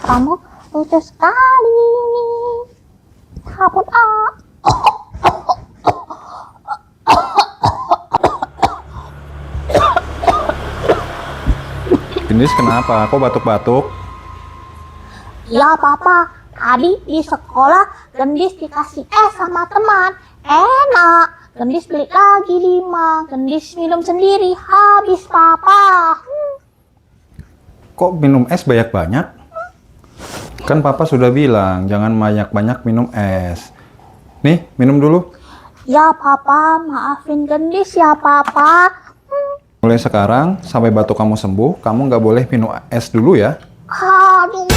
Kamu lucu sekali. Sabun A. Gendis kenapa? Kok batuk-batuk? Ya papa, tadi di sekolah Gendis dikasih es sama teman. Enak. Gendis beli lagi 5. Gendis minum sendiri. Habis papa. Kok minum es banyak-banyak? Kan papa sudah bilang jangan banyak-banyak minum es. Nih, minum dulu. Ya papa, maafin Gendis ya papa. Mulai sekarang sampai batuk kamu sembuh, kamu nggak boleh minum es dulu ya. Aduh.